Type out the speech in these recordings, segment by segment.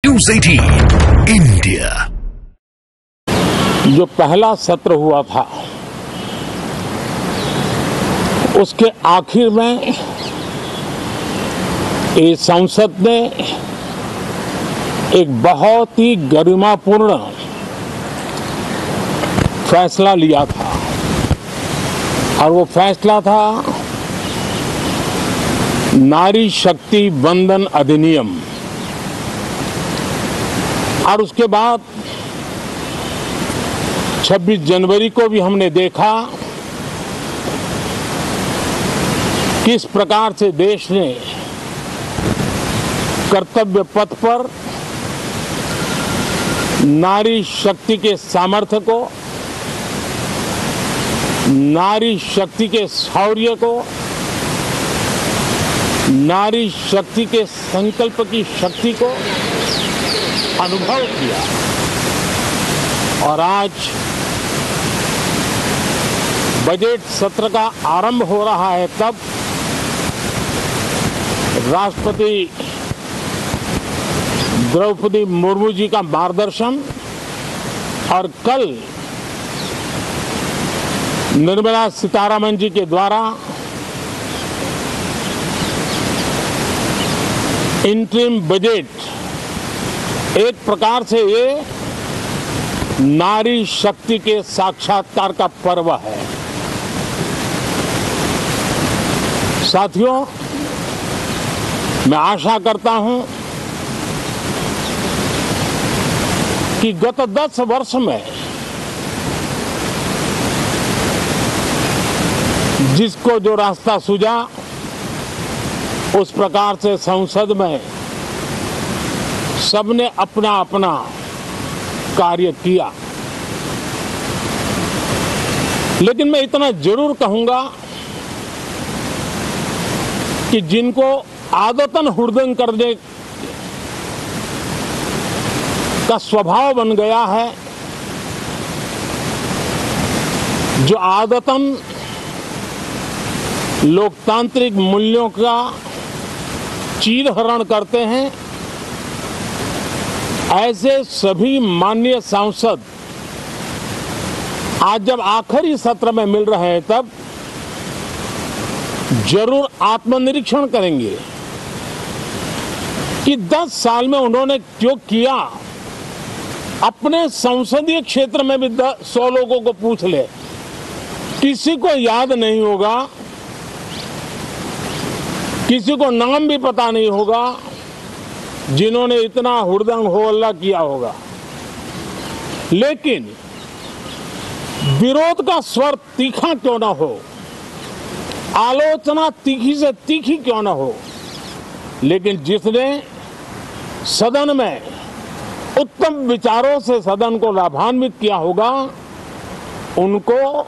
News 18 India. जो पहला सत्र हुआ था उसके आखिर में इस संसद ने एक बहुत ही गरिमापूर्ण फैसला लिया था और वो फैसला था नारी शक्ति वंदन अधिनियम। और उसके बाद 26 जनवरी को भी हमने देखा किस प्रकार से देश ने कर्तव्य पथ पर नारी शक्ति के सामर्थ्य को, नारी शक्ति के शौर्य को, नारी शक्ति के संकल्प की शक्ति को अनुभव किया। और आज बजट सत्र का आरंभ हो रहा है, तब राष्ट्रपति द्रौपदी मुर्मू जी का मार्गदर्शन और कल निर्मला सीतारमण जी के द्वारा इंटरिम बजट एक प्रकार से ये नारी शक्ति के साक्षात्कार का पर्व है। साथियों, मैं आशा करता हूं कि गत 10 वर्ष में जिसको जो रास्ता सूझा उस प्रकार से संसद में सबने अपना अपना कार्य किया। लेकिन मैं इतना जरूर कहूंगा कि जिनको आदतन हुड़दंग करने का स्वभाव बन गया है, जो आदतन लोकतांत्रिक मूल्यों का चीरहरण करते हैं, ऐसे सभी माननीय सांसद आज जब आखिरी सत्र में मिल रहे हैं तब जरूर आत्मनिरीक्षण करेंगे कि 10 साल में उन्होंने जो किया। अपने संसदीय क्षेत्र में भी 100 लोगों को पूछ ले, किसी को याद नहीं होगा, किसी को नाम भी पता नहीं होगा जिन्होंने इतना हुड़दंग हो हल्ला किया होगा। लेकिन विरोध का स्वर तीखा क्यों ना हो, आलोचना तीखी से तीखी क्यों ना हो, लेकिन जिसने सदन में उत्तम विचारों से सदन को लाभान्वित किया होगा, उनको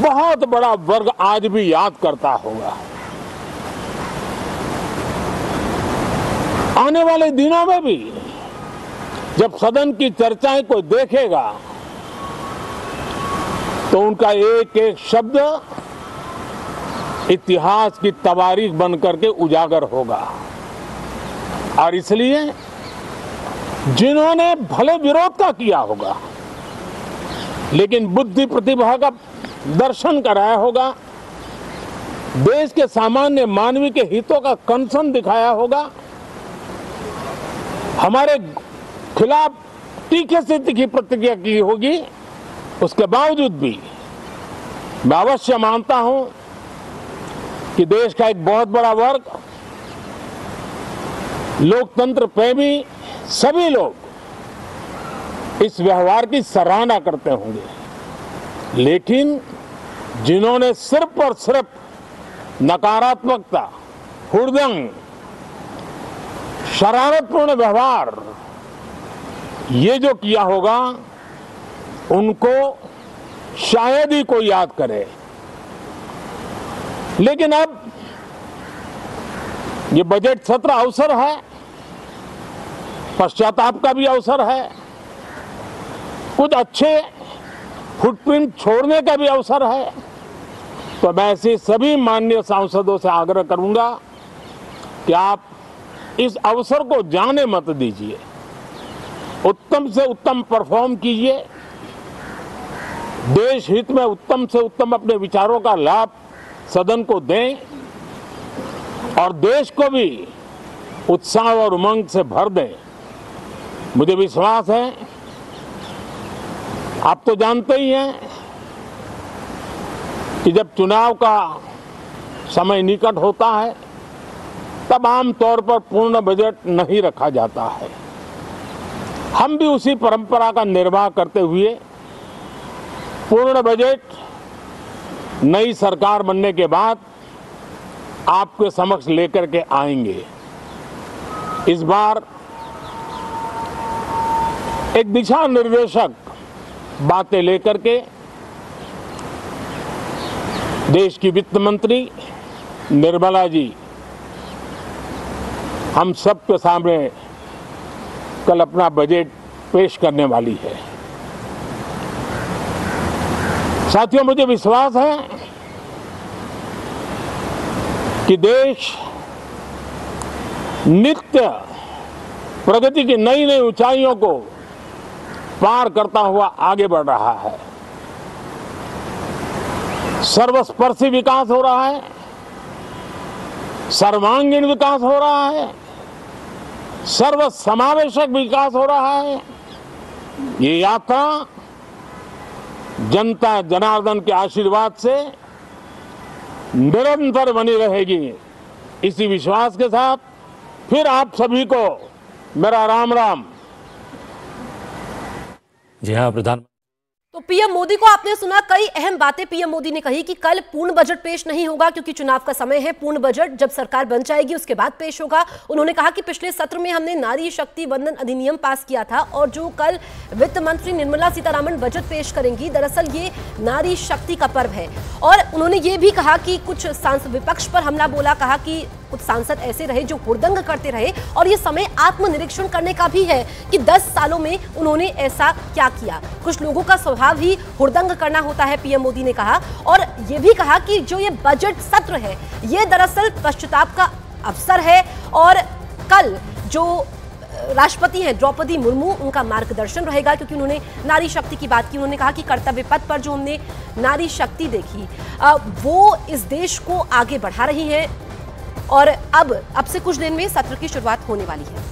बहुत बड़ा वर्ग आज भी याद करता होगा। आने वाले दिनों में भी जब सदन की चर्चाएं कोई देखेगा तो उनका एक एक शब्द इतिहास की तवारीख बन करके उजागर होगा। और इसलिए जिन्होंने भले विरोध का किया होगा लेकिन बुद्धि प्रतिभा का दर्शन कराया होगा, देश के सामान्य मानवी के हितों का कंसर्न दिखाया होगा, हमारे खिलाफ तीखे से तीखी प्रतिक्रिया की होगी, उसके बावजूद भी मैं अवश्य मानता हूं कि देश का एक बहुत बड़ा वर्ग, लोकतंत्र प्रेमी सभी लोग इस व्यवहार की सराहना करते होंगे। लेकिन जिन्होंने सिर्फ और सिर्फ नकारात्मकता, हुड़दंग, शरारतपूर्ण व्यवहार ये जो किया होगा, उनको शायद ही कोई याद करे। लेकिन अब ये बजट सत्र अवसर है, पश्चाताप का भी अवसर है, कुछ अच्छे फुटप्रिंट छोड़ने का भी अवसर है। तो मैं ऐसे सभी माननीय सांसदों से आग्रह करूंगा कि आप इस अवसर को जाने मत दीजिए। उत्तम से उत्तम परफॉर्म कीजिए, देश हित में उत्तम से उत्तम अपने विचारों का लाभ सदन को दें और देश को भी उत्साह और उमंग से भर दें। मुझे विश्वास है, आप तो जानते ही हैं कि जब चुनाव का समय निकट होता है तब आमतौर पर पूर्ण बजट नहीं रखा जाता है। हम भी उसी परंपरा का निर्वाह करते हुए पूर्ण बजट नई सरकार बनने के बाद आपके समक्ष लेकर के आएंगे। इस बार एक दिशा निर्देशक बातें लेकर के देश की वित्त मंत्री निर्मला जी हम सबके सामने कल अपना बजट पेश करने वाली है। साथियों, मुझे विश्वास है कि देश नित्य प्रगति की नई नई ऊंचाइयों को पार करता हुआ आगे बढ़ रहा है। सर्वस्पर्शी विकास हो रहा है, सर्वांगीण विकास हो रहा है, सर्व समावेशक विकास हो रहा है। ये यात्रा जनता जनार्दन के आशीर्वाद से निरंतर बनी रहेगी। इसी विश्वास के साथ फिर आप सभी को मेरा राम राम। जी हाँ, प्रधानमंत्री तो पीएम मोदी को आपने सुना, कई अहम बातें पीएम मोदी ने कही कि कल पूर्ण बजट पेश नहीं होगा क्योंकि चुनाव का समय है। पूर्ण बजट जब सरकार बन जाएगी उसके बाद पेश होगा। उन्होंने कहा कि पिछले सत्र में हमने नारी शक्ति वंदन अधिनियम पास किया था और जो कल वित्त मंत्री निर्मला सीतारमण बजट पेश करेंगी, दरअसल ये नारी शक्ति का पर्व है। और उन्होंने ये भी कहा कि कुछ सांसद विपक्ष पर हमला बोला, कहा कि कुछ सांसद ऐसे रहे जो हुड़दंग करते रहे और ये समय आत्मनिरीक्षण करने का भी है कि 10 सालों में उन्होंने ऐसा क्या किया। कुछ लोगों का स्वभाव ही हुड़दंग करना होता है, पीएम मोदी ने कहा। और ये भी कहा कि जो ये बजट सत्र है ये दरअसल पश्चाताप का अवसर है और कल जो राष्ट्रपति हैं द्रौपदी मुर्मू, उनका मार्गदर्शन रहेगा क्योंकि उन्होंने नारी शक्ति की बात की। उन्होंने कहा कि कर्तव्य पथ पर जो हमने नारी शक्ति देखी वो इस देश को आगे बढ़ा रही है और अब से कुछ दिन में सत्र की शुरुआत होने वाली है।